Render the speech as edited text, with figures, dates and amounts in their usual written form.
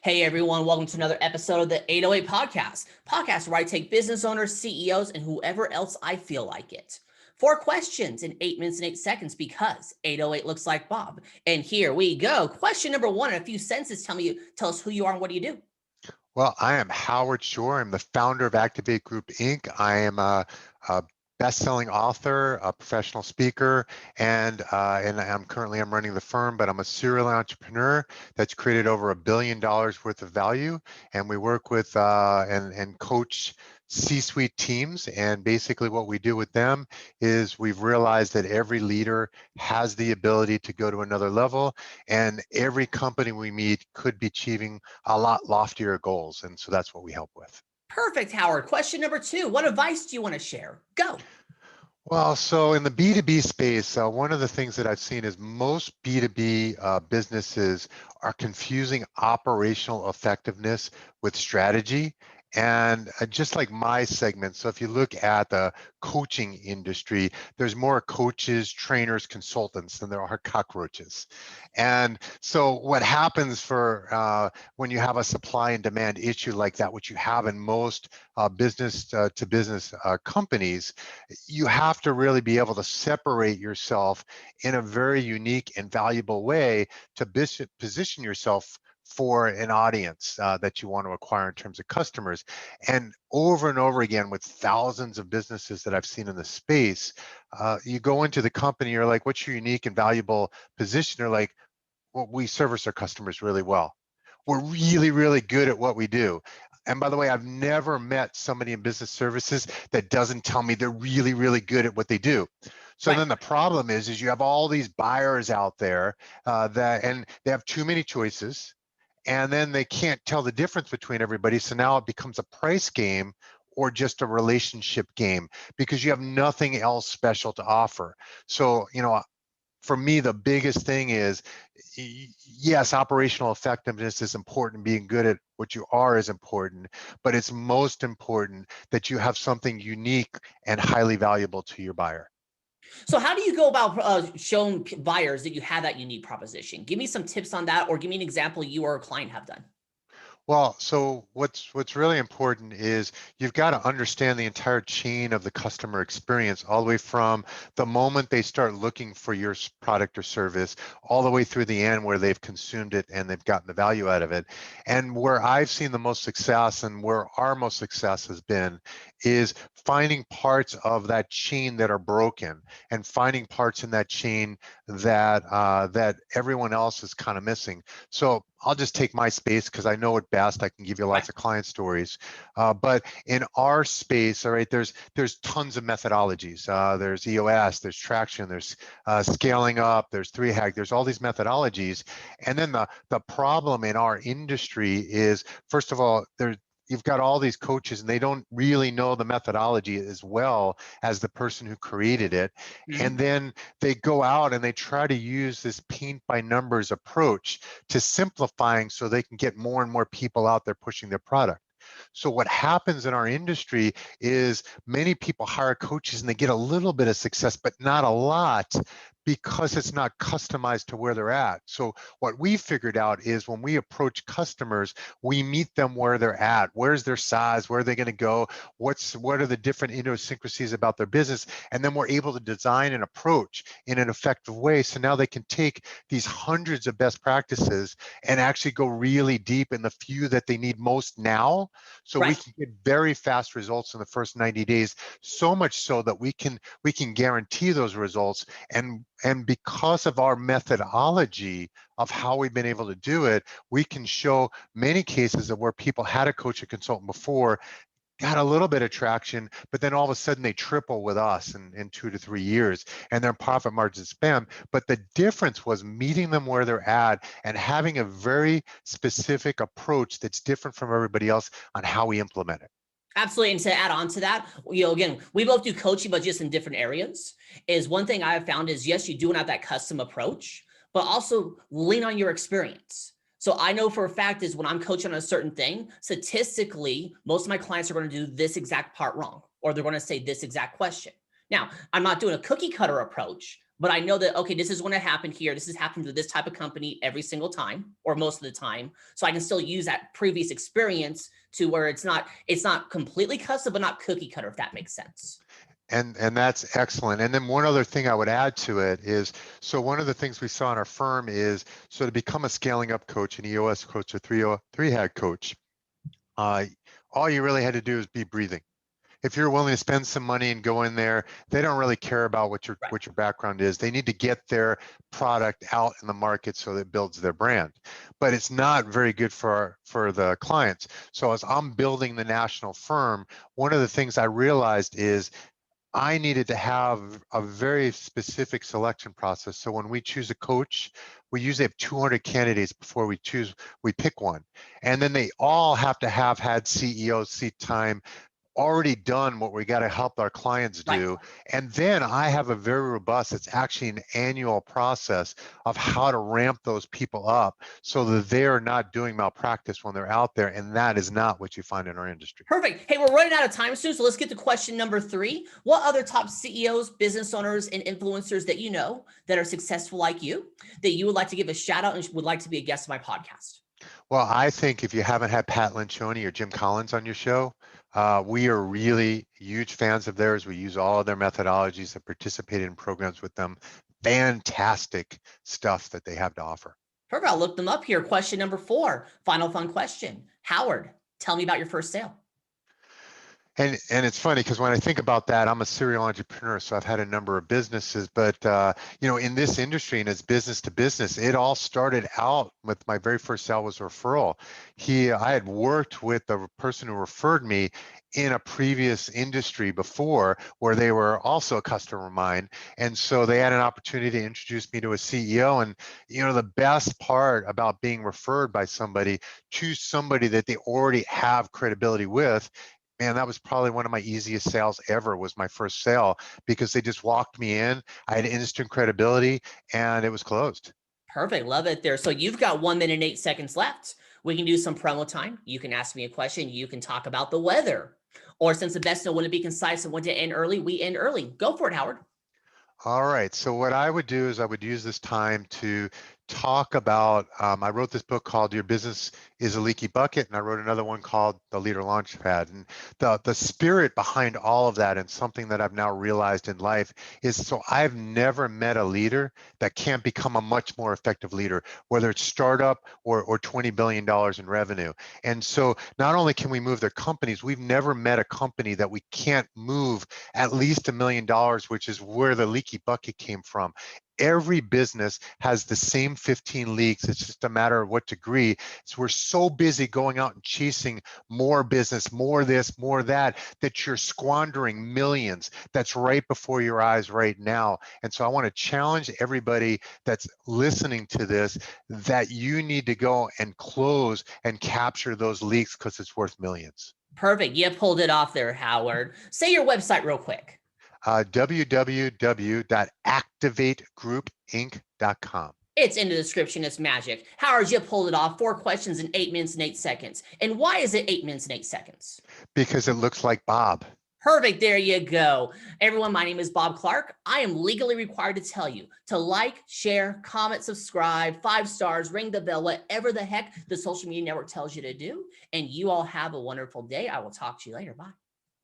Hey everyone, welcome to another episode of the 808 podcast where I take business owners, CEOs, and whoever else I feel like it. 4 questions in 8 minutes and 8 seconds because 808 looks like Bob. And here we go. Question number one in a few sentences. Tell us who you are and what do you do? Well, I am Howard Shore. I'm the founder of Activate Group Inc. I am a best-selling author, a professional speaker, and I'm running the firm, but I'm a serial entrepreneur that's created over $1 billion worth of value. And we work with and coach C-suite teams. And basically, what we do with them is we've realized that every leader has the ability to go to another level, and every company we meet could be achieving a lot loftier goals. And so that's what we help with. Perfect, Howard. Question number two. What advice do you want to share? Go. Well, so in the B2B space, one of the things that I've seen is most B2B businesses are confusing operational effectiveness with strategy. And just like my segment, so if you look at the coaching industry, there's more coaches, trainers, consultants than there are cockroaches. And so what happens when you have a supply and demand issue like that, which you have in most business to business companies, you have to really be able to separate yourself in a very unique and valuable way to position yourself for an audience that you want to acquire in terms of customers. And over again, with thousands of businesses that I've seen in the space, you go into the company, you're like, what's your unique and valuable position? They're like, well, we service our customers really well. We're really good at what we do. And by the way, I've never met somebody in business services that doesn't tell me they're really good at what they do. So Right. then the problem is you have all these buyers out there and they have too many choices, and then they can't tell the difference between everybody. So now it becomes a price game or just a relationship game because you have nothing else special to offer. So, for me, the biggest thing is, yes, operational effectiveness is important. Being good at what you are is important, but it's most important that you have something unique and highly valuable to your buyer. So how do you go about showing buyers that you have that unique proposition? Give me some tips on that, or give me an example you or a client have done. Well, so what's really important is you've got to understand the entire chain of the customer experience, all the way from the moment they start looking for your product or service, all the way through the end where they've consumed it and they've gotten the value out of it. And where I've seen the most success and where our most success has been is finding parts of that chain that are broken and finding parts in that chain that everyone else is kind of missing. So I'll just take my space because I know it best. I can give you Right. lots of client stories. But in our space, all right, there's tons of methodologies. There's EOS, there's traction, there's scaling up, there's 3-hack, there's all these methodologies. And then the problem in our industry is, first of all, you've got all these coaches and they don't really know the methodology as well as the person who created it. And Mhm. then they go out and they try to use this paint by numbers approach to simplifying so they can get more and more people out there pushing their product. So what happens in our industry is many people hire coaches and they get a little bit of success, but not a lot because it's not customized to where they're at. So what we figured out is when we approach customers, we meet them where they're at. Where's their size? Where are they going to go? What are the different idiosyncrasies about their business? And then we're able to design an approach in an effective way. So now they can take these hundreds of best practices and actually go really deep in the few that they need most now. So we Right. can get very fast results in the first 90 days, so much so that we can guarantee those results. And because of our methodology of how we've been able to do it, we can show many cases of where people had a coach or consultant before, got a little bit of traction, but then all of a sudden they triple with us in 2 to 3 years and their profit margins expand. But the difference was meeting them where they're at and having a very specific approach that's different from everybody else on how we implement it. Absolutely. And to add on to that, again, we both do coaching, but just in different areas. Is one thing I have found is, yes, you do have that custom approach, but also lean on your experience. So I know for a fact is when I'm coaching on a certain thing, statistically, most of my clients are going to do this exact part wrong, or they're going to say this exact question. Now, I'm not doing a cookie cutter approach, but I know that, okay, this is going to happen here. This is happening to this type of company every single time or most of the time. So I can still use that previous experience to where it's not completely custom, but not cookie cutter, if that makes sense. And that's excellent. And then one other thing I would add to it is, so one of the things we saw in our firm is, so to become a scaling up coach, an EOS coach, a three head coach, all you really had to do is be breathing. If you're willing to spend some money and go in there, they don't really care about what your Right. what your background is. They need to get their product out in the market so that it builds their brand. But it's not very good for the clients. So as I'm building the national firm, one of the things I realized is I needed to have a very specific selection process. So when we choose a coach, we usually have 200 candidates before we pick one. And then they all have to have had CEO seat time, already done what we got to help our clients Right. do. And then I have a very robust, it's actually an annual process of how to ramp those people up so that they're not doing malpractice when they're out there. And that is not what you find in our industry. Perfect. Hey, we're running out of time soon, so let's get to question number 3. What other top CEOs, business owners, and influencers that you know that are successful like you that you would like to give a shout out and would like to be a guest on my podcast? Well, I think if you haven't had Pat Lencioni or Jim Collins on your show, we are really huge fans of theirs. We use all of their methodologies and participate in programs with them. Fantastic stuff that they have to offer. Perfect. I'll look them up here. Question number 4. Final fun question. Howard, tell me about your first sale. And it's funny because when I think about that, I'm a serial entrepreneur, so I've had a number of businesses. But in this industry and it's business to business, it all started out with my very first sale was a referral. I had worked with the person who referred me in a previous industry before where they were also a customer of mine. And so they had an opportunity to introduce me to a CEO. And the best part about being referred by somebody, choose somebody that they already have credibility with. Man, that was probably one of my easiest sales ever, was my first sale, because they just walked me in. I had instant credibility and it was closed. Perfect. Love it there. So you've got 1 minute and 8 seconds left. We can do some promo time. You can ask me a question. You can talk about the weather. Or since the best know when to be concise and when to end early, we end early. Go for it, Howard. All right. So what I would do is I would use this time to talk about, I wrote this book called Your Business is a Leaky Bucket, and I wrote another one called The Leader Launchpad. And the spirit behind all of that, and something that I've now realized in life, is so I've never met a leader that can't become a much more effective leader, whether it's startup or $20 billion in revenue. And so not only can we move their companies, we've never met a company that we can't move at least $1 million, which is where the leaky bucket came from. Every business has the same 15 leaks. It's just a matter of what degree. So we're so busy going out and chasing more business, more this, more that, that you're squandering millions that's right before your eyes right now. And so I want to challenge everybody that's listening to this that you need to go and close and capture those leaks, because it's worth millions. Perfect. You pulled it off there, Howard. Say your website real quick. www.activategroupinc.com. It's in the description. It's magic. Howard, you pulled it off. 4 questions in 8 minutes and 8 seconds. And why is it 8 minutes and 8 seconds? Because it looks like Bob. Perfect. There you go. Everyone, my name is Bob Clark. I am legally required to tell you to like, share, comment, subscribe, 5 stars, ring the bell, whatever the heck the social media network tells you to do. And you all have a wonderful day. I will talk to you later. Bye.